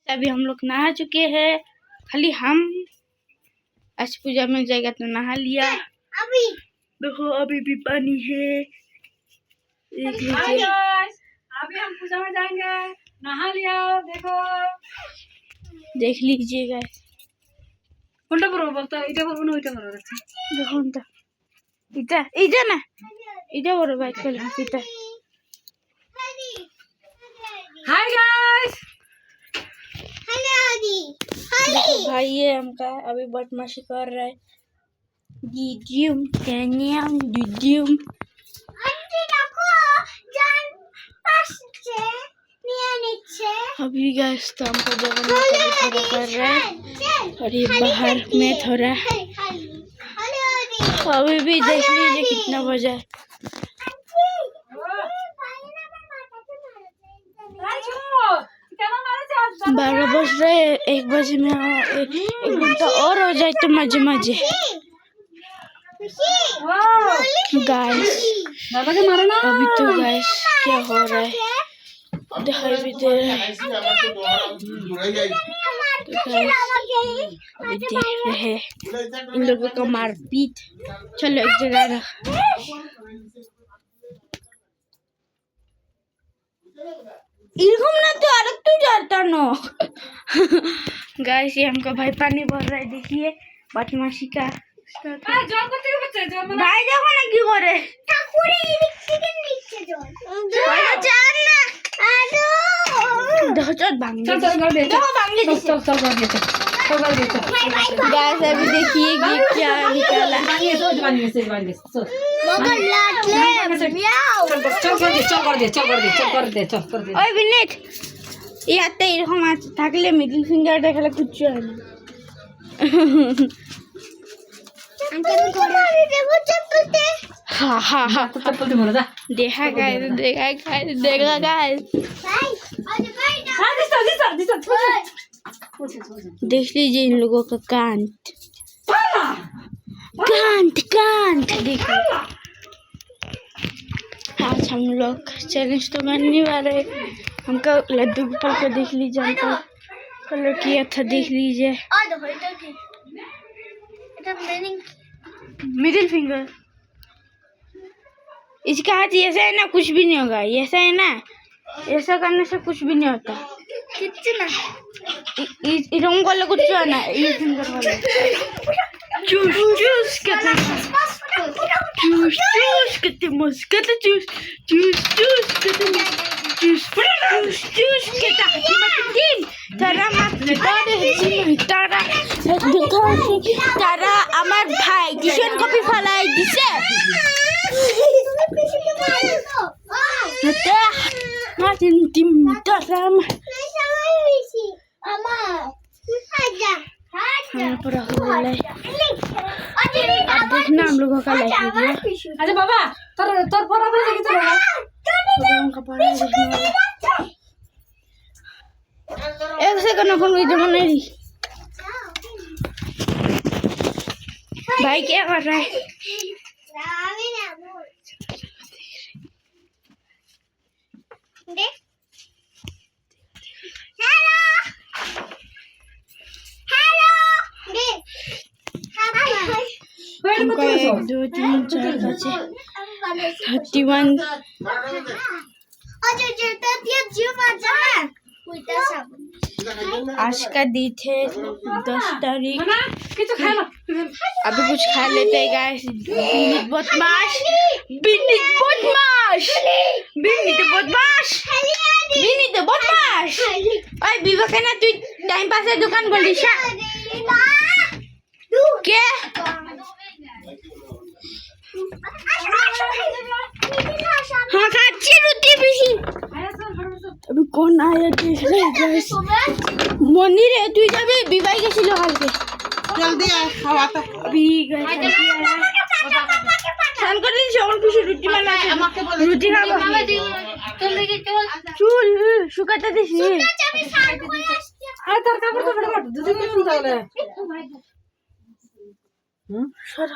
अभी हम लोग नहा चुके हैं। खाली हम आज पूजा में जाएगा तो नहा लिया। अभी देखो अभी भी पानी है, देख लीजिए। अभी हम पूजा में जाएंगे, नहा लिया। देखो देख लीजिए गाइस। কোনটা করবো বলতো? এটা করবো না ওইটা করবো? দেখুন তো, এটা না, এটা বড় বাইক করে এটা। हाय गाइस, देखो भाई ये हमका अभी बदमाशी कर रहा है। दीदियम कैनियम दीदियम आंटी देखो जान पासছে নিয়ে নিচ্ছে। अभी गैस तो हमको जगह थोड़ा कर रहा है और ये बाहर में थोड़ा अभी भी देख लीजिए कितना बजा है। 12 बज रहे, 1 बजे में एक घंटा और हो जाए तो मजे मजे। गाइस दादा के मारो ना। अभी तो गाइस क्या हो रहा है दिखाई भी दे रहा है। तो गाइस अभी देख रहे हैं इन लोगों का मारपीट। चलो एक जगह रख। इरकम ना तो अलग तो जाता नो। गाइस ये हमका भाई पानी भर रहा है, देखिए बदमाशी का। জল করতে হচ্ছে, জল মানে भाई देखो ना क्यों करे ঠাকুরে ইলেকট্রিকের নিচে জল भाई तो चार ना আলো देखो चल भांग चल चल कर दे, देखो भांग दे। चल चल चल कर दे, चल कर दे, चल गाइस अभी देखिए कि क्या निकला। बानिए से मगर लाडले मियाओ चल कर दे, चल कर दे, चल कर दे, चल कर दे, चल कर दे। ওই বিনেট ইয়াতে এরকম আছে থাকলে মিডল ফিঙ্গার দেখালে কিচ্ছু হয় না। अंकल तुम्हारे देखो चप्पलते হা হা হা तो चप्पल दे मोरा जा। দেখা গাইস দেখা गाइस भाई आज भाई ना हां दिस दिस देख लीजिए इन लोगों का कांत पाला कांत देखो। आज हम लोग चैलेंज तो करने वाले हैं। हमका लड्डू गोपाल को देख लीजिए, हमको कलर किया था देख लीजिए। आ दो इधर की इधर मीनिंग मिडिल फिंगर इसका हाथ ऐसा है ना, कुछ भी नहीं होगा। ऐसा है ना, ऐसा करने से कुछ भी नहीं होता। कितना इधर वाला कुछ है ना, ये फिंगर वाला चूस चूस कहते हैं, चूस चूस कहते हैं, कहते चूस चूस चूस कहते हैं, चूस चूस चूस कहता है। टीम तारा मत तारे तारा तारा আমার ভাই টিউশন কপি ফলাই দিছে। এটা মাটিন টিম তারা हमारा पूरा हो गया है। अब देखना हम लोगों का लाइफ वीडियो। अच्छा बाबा तोर तोर परा बोले कि चलो प्रोग्राम का पढ़ा देखने वाला। एक सेकंड फोन वीडियो बना रही। भाई क्या कर रहा है? देख हेलो हेलो देख हमको 1 2 3 4 बचे 31। अच्छा जल्दी दिया जीव मजा है उल्टा साबुन आज का दिन है 10 तारीख। ना किछु खा लो। अभी कुछ खा लेते हैं गाइस। बिनित बदमाश बिनित बदमाश बिनित बदमाश बिनित बदमाश। ओए विवेक ना तू टाइम पास है दुकान बोली शा क्या हाँ खाची रोटी भी। अभी कौन आया देख रहे हैं गाइस। मनी रे तू जब विवाह के सिलो हाल के जल्दी आ खावाता। अभी गाइस शान कर दी और कुछ रोटी बना के रोटी खाओ। चुल শুকাতে দিছি। আয় তোর কাপড় তো বড় বড় দুদিন শুন তাহলে। সর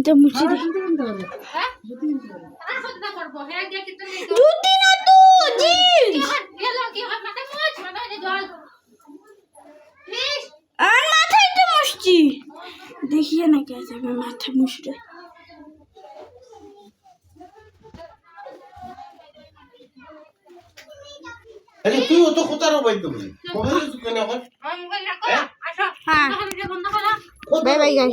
তো মুছি দে। হ্যাঁ সদা করব হ্যাঁ দিয়া কিতনে জুতি না তু জিন্স গেল কি হয় মানে মোচ মানে জল देखिए ना कैसे मैं माथा मुशरे আরে তুই অত কথা রবাই তো বলি কোথায় তুই কেন এখন हाँ बाय बाय गाइस